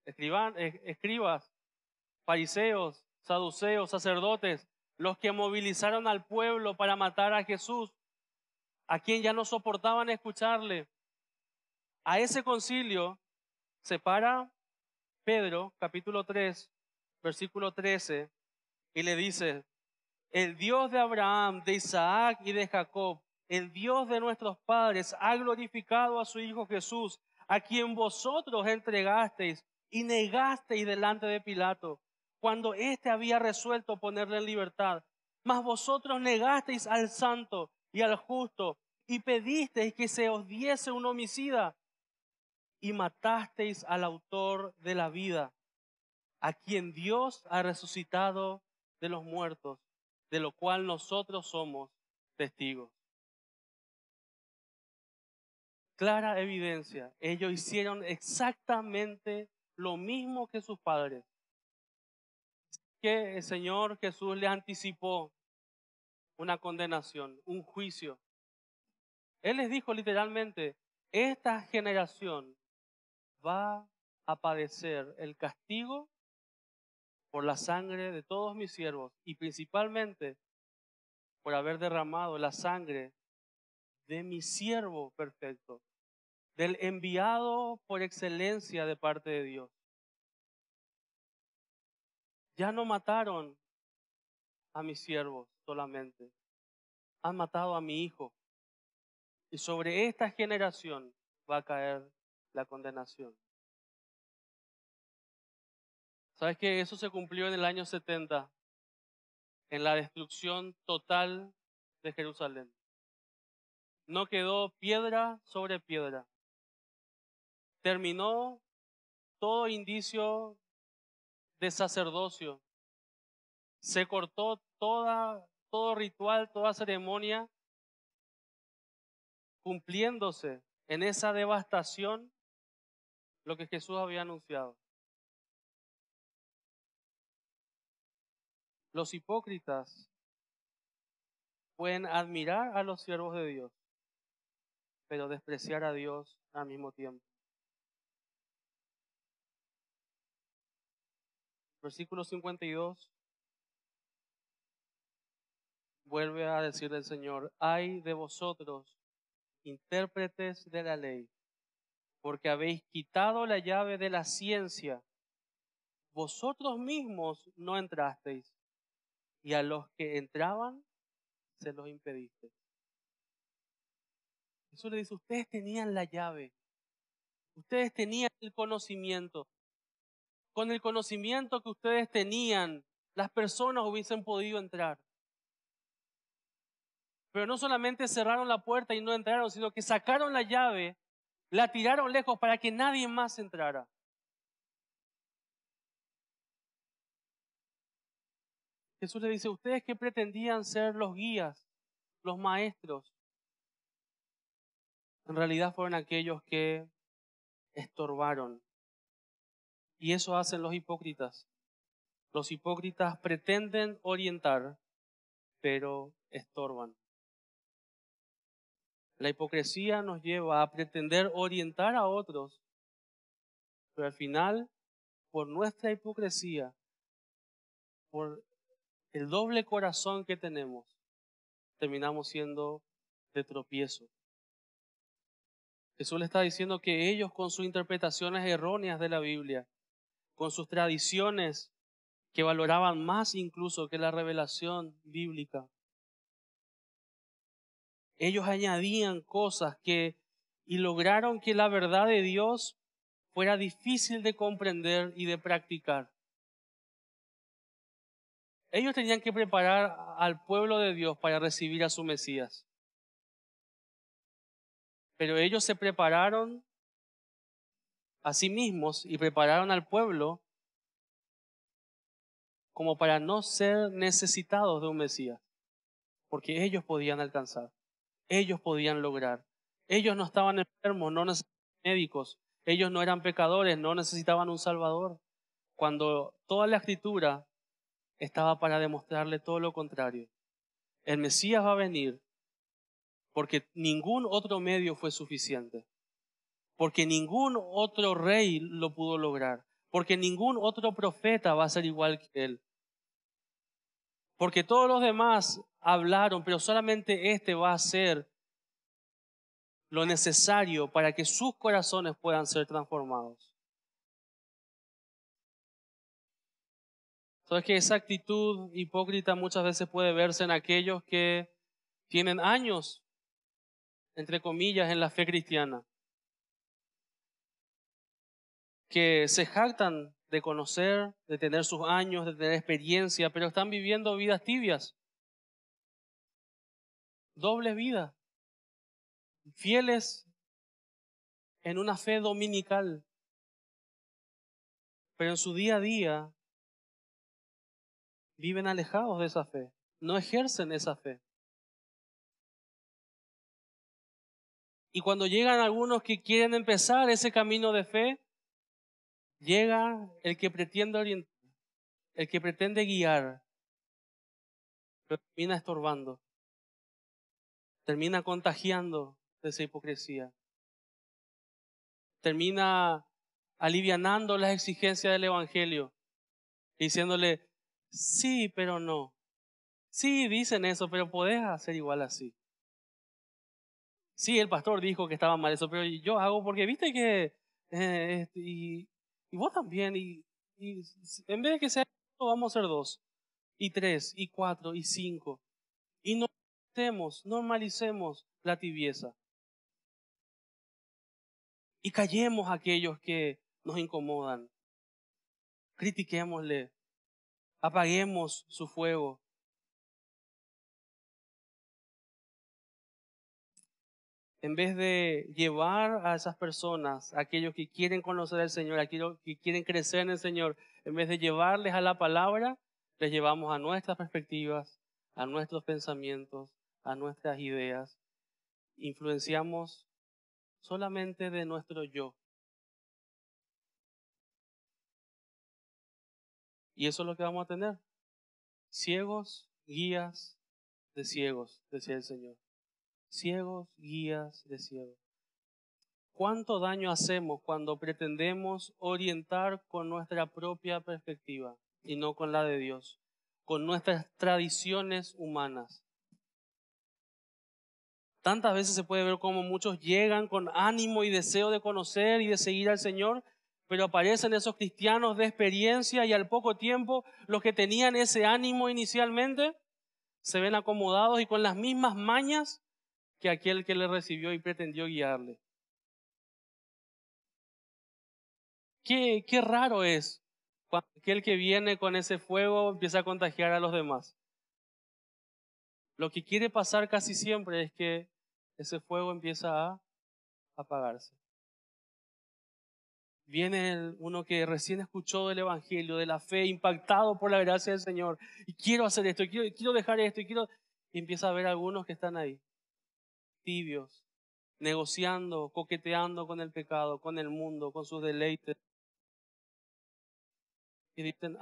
B: Escribas, fariseos, saduceos, sacerdotes, los que movilizaron al pueblo para matar a Jesús, a quien ya no soportaban escucharle. A ese concilio se para Pedro, capítulo 3, versículo 13, y le dice, el Dios de Abraham, de Isaac y de Jacob, el Dios de nuestros padres, ha glorificado a su Hijo Jesús, a quien vosotros entregasteis y negasteis delante de Pilato, cuando éste había resuelto ponerle en libertad. Mas vosotros negasteis al santo y al justo, y pedisteis que se os diese un homicida, y matasteis al autor de la vida, a quien Dios ha resucitado de los muertos, de lo cual nosotros somos testigos. Clara evidencia, ellos hicieron exactamente lo mismo que sus padres, que el Señor Jesús les anticipó una condenación, un juicio. Él les dijo literalmente, esta generación va a padecer el castigo por la sangre de todos mis siervos y principalmente por haber derramado la sangre de mi siervo perfecto, del enviado por excelencia de parte de Dios. Ya no mataron a mis siervos solamente, han matado a mi hijo. Y sobre esta generación va a caer la condenación. ¿Sabes qué? Eso se cumplió en el año 70, en la destrucción total de Jerusalén. No quedó piedra sobre piedra. Terminó todo indicio de sacerdocio. Se cortó todo ritual, toda ceremonia, cumpliéndose en esa devastación lo que Jesús había anunciado. Los hipócritas pueden admirar a los siervos de Dios, pero despreciar a Dios al mismo tiempo. Versículo 52. Vuelve a decir el Señor, ay de vosotros, intérpretes de la ley, porque habéis quitado la llave de la ciencia. Vosotros mismos no entrasteis, y a los que entraban se los impediste. Jesús le dice, ustedes tenían la llave, ustedes tenían el conocimiento. Con el conocimiento que ustedes tenían, las personas hubiesen podido entrar. Pero no solamente cerraron la puerta y no entraron, sino que sacaron la llave, la tiraron lejos para que nadie más entrara. Jesús le dice, ustedes que pretendían ser los guías, los maestros, en realidad fueron aquellos que estorbaron. Y eso hacen los hipócritas. Los hipócritas pretenden orientar, pero estorban. La hipocresía nos lleva a pretender orientar a otros, pero al final, por nuestra hipocresía, por el doble corazón que tenemos, terminamos siendo de tropiezo. Jesús le está diciendo que ellos, con sus interpretaciones erróneas de la Biblia, con sus tradiciones que valoraban más incluso que la revelación bíblica, ellos añadían cosas y lograron que la verdad de Dios fuera difícil de comprender y de practicar. Ellos tenían que preparar al pueblo de Dios para recibir a su Mesías. Pero ellos se prepararon a sí mismos y prepararon al pueblo como para no ser necesitados de un Mesías, porque ellos podían alcanzar, ellos podían lograr. Ellos no estaban enfermos, no necesitaban médicos, ellos no eran pecadores, no necesitaban un Salvador. Cuando toda la Escritura estaba para demostrarle todo lo contrario. El Mesías va a venir porque ningún otro medio fue suficiente, porque ningún otro rey lo pudo lograr, porque ningún otro profeta va a ser igual que él. Porque todos los demás hablaron, pero solamente este va a hacer lo necesario para que sus corazones puedan ser transformados. Sabes que esa actitud hipócrita muchas veces puede verse en aquellos que tienen años, entre comillas, en la fe cristiana, que se jactan de conocer, de tener sus años, de tener experiencia, pero están viviendo vidas tibias, dobles vidas, fieles en una fe dominical, pero en su día a día viven alejados de esa fe, no ejercen esa fe. Y cuando llegan algunos que quieren empezar ese camino de fe, llega el que pretende orientar, el que pretende guiar, pero termina estorbando, termina contagiando de esa hipocresía, termina alivianando las exigencias del Evangelio, diciéndole, sí, pero no. Sí, dicen eso, pero podés hacer igual así. Sí, el pastor dijo que estaba mal eso, pero yo hago porque viste que... y vos también, y en vez de que sea uno, vamos a ser 2, y 3, y 4, y 5. Y normalicemos la tibieza. Y callemos a aquellos que nos incomodan. Critiquémosle. Apaguemos su fuego. En vez de llevar a esas personas, a aquellos que quieren conocer al Señor, a aquellos que quieren crecer en el Señor, en vez de llevarles a la palabra, les llevamos a nuestras perspectivas, a nuestros pensamientos, a nuestras ideas. Influenciamos solamente de nuestro yo. Y eso es lo que vamos a tener. Ciegos, guías de ciegos, decía el Señor. Ciegos, guías de ciegos. ¿Cuánto daño hacemos cuando pretendemos orientar con nuestra propia perspectiva y no con la de Dios, con nuestras tradiciones humanas? Tantas veces se puede ver cómo muchos llegan con ánimo y deseo de conocer y de seguir al Señor, pero aparecen esos cristianos de experiencia y al poco tiempo los que tenían ese ánimo inicialmente se ven acomodados y con las mismas mañas que aquel que le recibió y pretendió guiarle. Qué raro es cuando aquel que viene con ese fuego empieza a contagiar a los demás. Lo que quiere pasar casi siempre es que ese fuego empieza a apagarse. Viene uno que recién escuchó del Evangelio, de la fe, impactado por la gracia del Señor. Y quiero hacer esto, quiero dejar esto, y empieza a ver algunos que están ahí, tibios, negociando, coqueteando con el pecado, con el mundo, con sus deleites. Y dicen,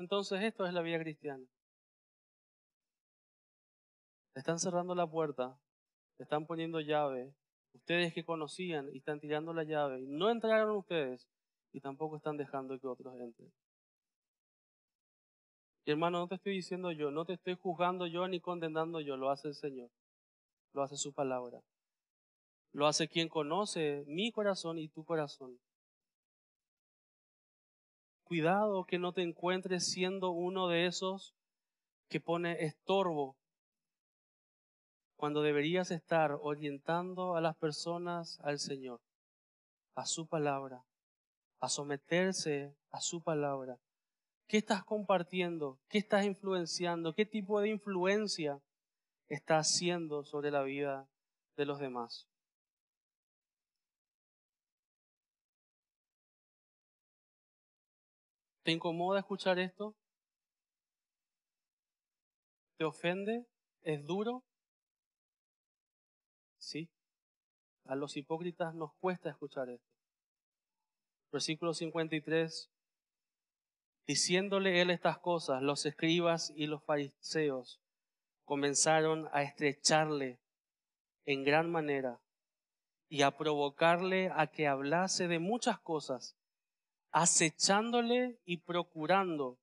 B: entonces esto es la vida cristiana. Le están cerrando la puerta, le están poniendo llave. Ustedes que conocían y están tirando la llave. Y no entraron ustedes y tampoco están dejando que otros entren. Y hermano, no te estoy diciendo yo, no te estoy juzgando yo ni condenando yo, lo hace el Señor, lo hace su palabra. Lo hace quien conoce mi corazón y tu corazón. Cuidado que no te encuentres siendo uno de esos que pone estorbo cuando deberías estar orientando a las personas al Señor, a su palabra, a someterse a su palabra. ¿Qué estás compartiendo? ¿Qué estás influenciando? ¿Qué tipo de influencia estás haciendo sobre la vida de los demás? ¿Te incomoda escuchar esto? ¿Te ofende? ¿Es duro? Sí. A los hipócritas nos cuesta escuchar esto. Versículo 53. Diciéndole él estas cosas, los escribas y los fariseos comenzaron a estrecharle en gran manera y a provocarle a que hablase de muchas cosas, acechándole y procurando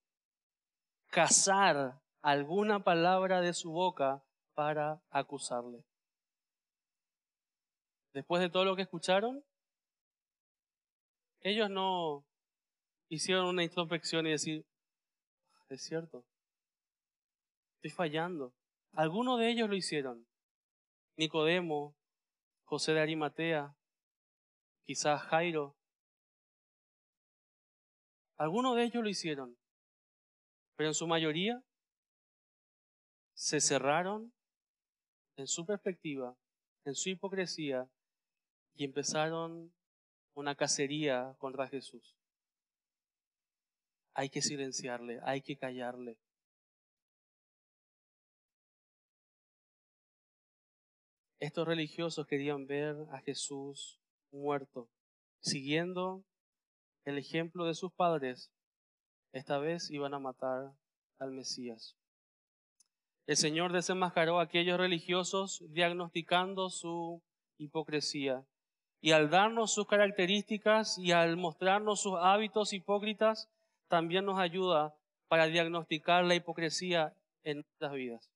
B: cazar alguna palabra de su boca para acusarle. Después de todo lo que escucharon, ellos no hicieron una introspección y decir, es cierto, estoy fallando. Algunos de ellos lo hicieron. Nicodemo, José de Arimatea, quizás Jairo. Algunos de ellos lo hicieron, pero en su mayoría se cerraron en su perspectiva, en su hipocresía y empezaron una cacería contra Jesús. Hay que silenciarle, hay que callarle. Estos religiosos querían ver a Jesús muerto, siguiendo el ejemplo de sus padres. Esta vez iban a matar al Mesías. El Señor desenmascaró a aquellos religiosos diagnosticando su hipocresía. Y al darnos sus características y al mostrarnos sus hábitos hipócritas, también nos ayuda para diagnosticar la hipocresía en nuestras vidas.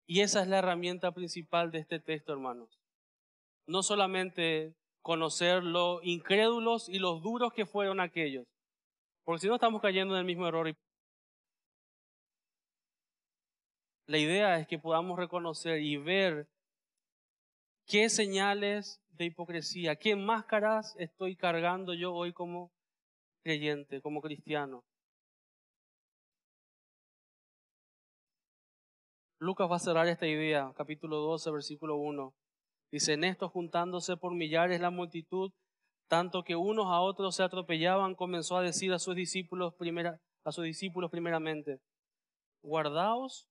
B: Y esa es la herramienta principal de este texto, hermanos. No solamente conocer lo incrédulos y los duros que fueron aquellos, porque si no estamos cayendo en el mismo error. La idea es que podamos reconocer y ver qué señales de hipocresía, qué máscaras estoy cargando yo hoy como creyente, como cristiano. Lucas va a cerrar esta idea, capítulo 12, versículo 1. Dice, en esto juntándose por millares la multitud, tanto que unos a otros se atropellaban, comenzó a decir a sus discípulos primeramente, guardaos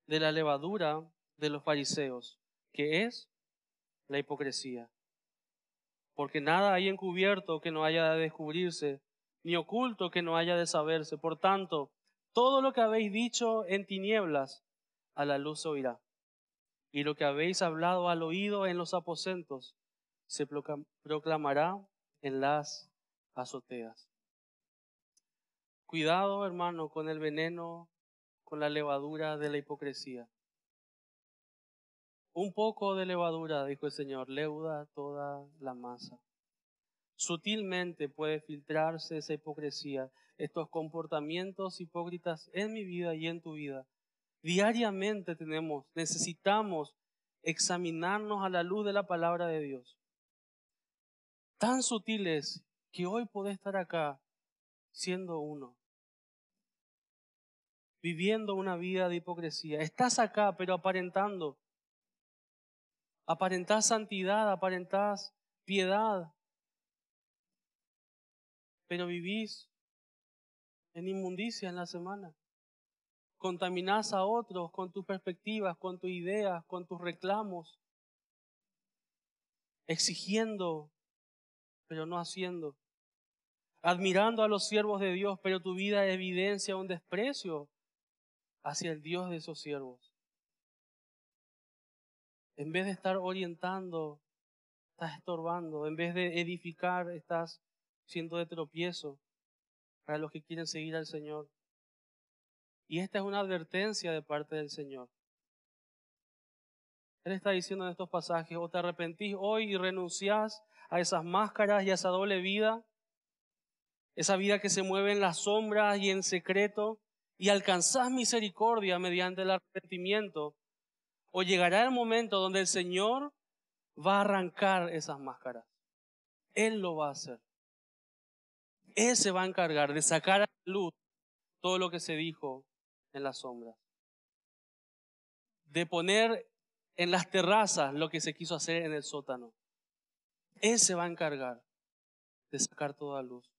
B: de la levadura de los fariseos, que es la hipocresía. Porque nada hay encubierto que no haya de descubrirse, ni oculto que no haya de saberse. Por tanto, todo lo que habéis dicho en tinieblas, a la luz se oirá. Y lo que habéis hablado al oído en los aposentos, se proclamará en las azoteas. Cuidado, hermano, con el veneno, con la levadura de la hipocresía. Un poco de levadura, dijo el Señor, leuda toda la masa. Sutilmente puede filtrarse esa hipocresía, estos comportamientos hipócritas en mi vida y en tu vida. Diariamente necesitamos examinarnos a la luz de la palabra de Dios. Tan sutiles que hoy podés estar acá siendo uno, viviendo una vida de hipocresía. Estás acá pero aparentando Aparentás santidad, aparentás piedad, pero vivís en inmundicia en la semana. Contaminás a otros con tus perspectivas, con tus ideas, con tus reclamos, exigiendo, pero no haciendo. Admirando a los siervos de Dios, pero tu vida evidencia un desprecio hacia el Dios de esos siervos. En vez de estar orientando, estás estorbando. En vez de edificar, estás siendo de tropiezo para los que quieren seguir al Señor. Y esta es una advertencia de parte del Señor. Él está diciendo en estos pasajes: o te arrepentís hoy y renunciás a esas máscaras y a esa doble vida, esa vida que se mueve en las sombras y en secreto, y alcanzás misericordia mediante el arrepentimiento, o llegará el momento donde el Señor va a arrancar esas máscaras. Él lo va a hacer. Él se va a encargar de sacar a la luz todo lo que se dijo en las sombras, de poner en las terrazas lo que se quiso hacer en el sótano. Él se va a encargar de sacar toda luz,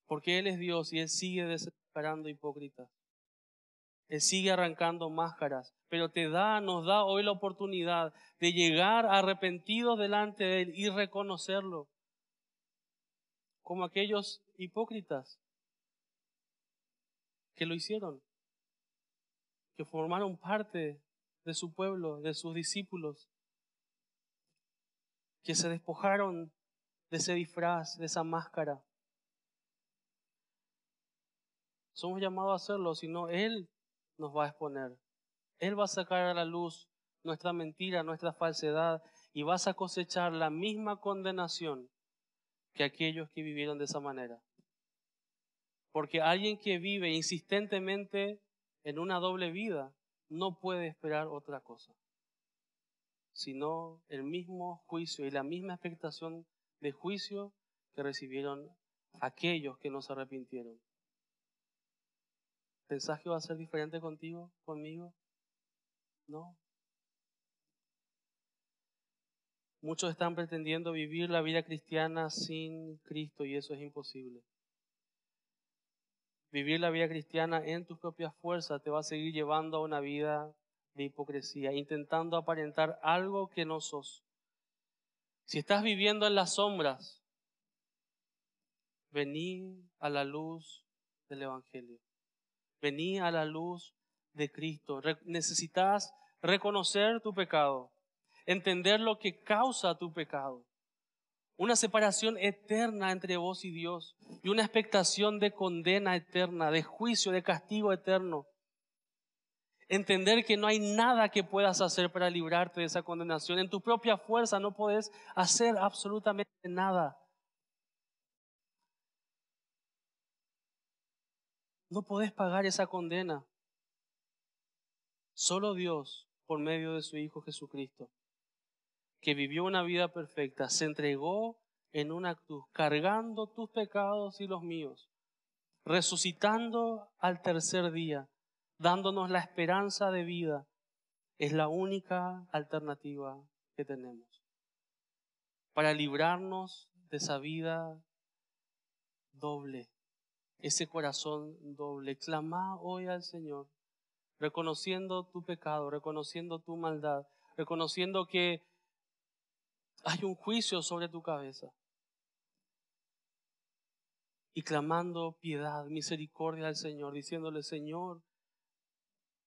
B: porque Él es Dios y Él sigue desenmascarando hipócritas. Él sigue arrancando máscaras, pero nos da hoy la oportunidad de llegar arrepentidos delante de Él y reconocerlo, como aquellos hipócritas que lo hicieron, que formaron parte de su pueblo, de sus discípulos, que se despojaron de ese disfraz, de esa máscara. Somos llamados a hacerlo, si no, Él nos va a exponer. Él va a sacar a la luz nuestra mentira, nuestra falsedad, y vas a cosechar la misma condenación que aquellos que vivieron de esa manera. Porque alguien que vive insistentemente en una doble vida no puede esperar otra cosa, sino el mismo juicio y la misma expectación de juicio que recibieron aquellos que no se arrepintieron. ¿Pensás que va a ser diferente contigo, conmigo? No. Muchos están pretendiendo vivir la vida cristiana sin Cristo y eso es imposible. Vivir la vida cristiana en tus propias fuerzas te va a seguir llevando a una vida de hipocresía, intentando aparentar algo que no sos. Si estás viviendo en las sombras, vení a la luz del Evangelio. Vení a la luz de Cristo. Necesitas reconocer tu pecado, entender lo que causa tu pecado. Una separación eterna entre vos y Dios y una expectación de condena eterna, de juicio, de castigo eterno. Entender que no hay nada que puedas hacer para librarte de esa condenación. En tu propia fuerza no podés hacer absolutamente nada. No podés pagar esa condena. Solo Dios, por medio de su Hijo Jesucristo, que vivió una vida perfecta, se entregó en una cruz, cargando tus pecados y los míos, resucitando al tercer día, dándonos la esperanza de vida. Es la única alternativa que tenemos para librarnos de esa vida doble, ese corazón doble. Clama hoy al Señor, reconociendo tu pecado, reconociendo tu maldad, reconociendo que hay un juicio sobre tu cabeza y clamando piedad, misericordia al Señor, diciéndole: Señor,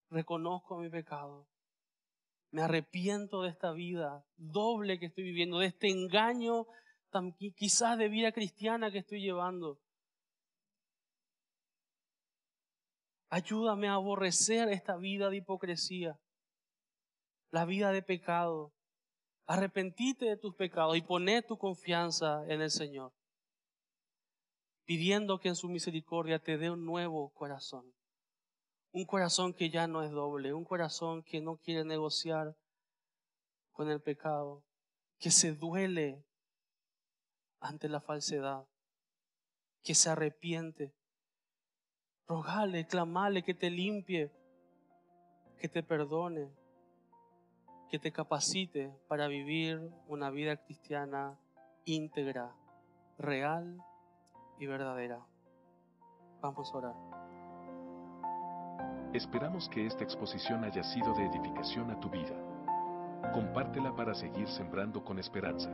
B: reconozco mi pecado, me arrepiento de esta vida doble que estoy viviendo, de este engaño quizás de vida cristiana que estoy llevando. Ayúdame a aborrecer esta vida de hipocresía, la vida de pecado. Arrepentite de tus pecados y poné tu confianza en el Señor, pidiendo que en su misericordia te dé un nuevo corazón. Un corazón que ya no es doble, un corazón que no quiere negociar con el pecado, que se duele ante la falsedad, que se arrepiente. Rogale, clamale que te limpie, que te perdone. que te capacite para vivir una vida cristiana íntegra, real y verdadera. Vamos a orar.
A: Esperamos que esta exposición haya sido de edificación a tu vida. Compártela para seguir sembrando con esperanza.